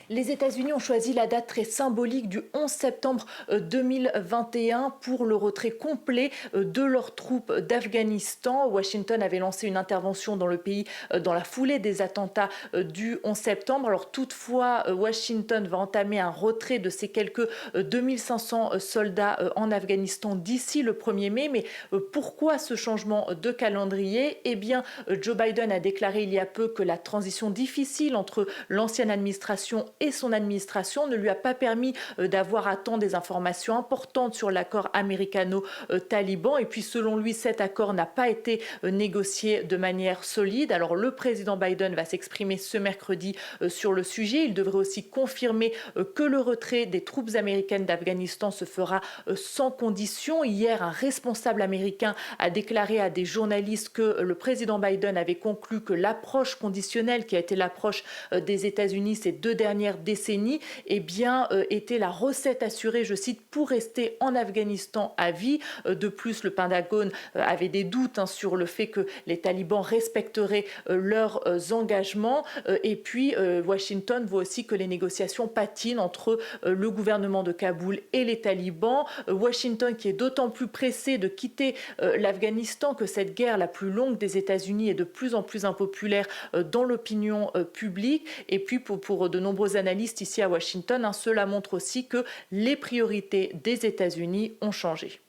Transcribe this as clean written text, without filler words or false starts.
Les États-Unis ont choisi la date très symbolique du 11 septembre 2021 pour le retrait complet de leurs troupes d'Afghanistan. Washington avait lancé une intervention dans le pays dans la foulée des attentats du 11 septembre. Alors toutefois, Washington va entamer un retrait de ses quelques 2500 soldats en Afghanistan d'ici le 1er mai. Mais pourquoi ce changement de calendrier? Eh bien, Joe Biden a déclaré il y a peu que la transition difficile entre l'ancienne administration et son administration ne lui a pas permis d'avoir à temps des informations importantes sur l'accord américano-taliban. Et puis selon lui, cet accord n'a pas été négocié de manière solide. Alors le président Biden va s'exprimer ce mercredi sur le sujet. Il devrait aussi confirmer que le retrait des troupes américaines d'Afghanistan se fera sans condition. Hier, un responsable américain a déclaré à des journalistes que le président Biden avait conclu que l'approche conditionnelle, qui a été l'approche des États-Unis ces 2 dernières décennies, eh bien, était la recette assurée, je cite, pour rester en Afghanistan à vie. De plus, le Pentagone avait des doutes sur le fait que les talibans respecteraient leurs engagements. Et puis, Washington voit aussi que les négociations patinent entre le gouvernement de Kaboul et les talibans. Washington qui est d'autant plus pressé de quitter l'Afghanistan que cette guerre la plus longue des États-Unis est de plus en plus impopulaire dans l'opinion publique. Et puis pour de nombreux analystes ici à Washington, cela montre aussi que les priorités des États-Unis ont changé.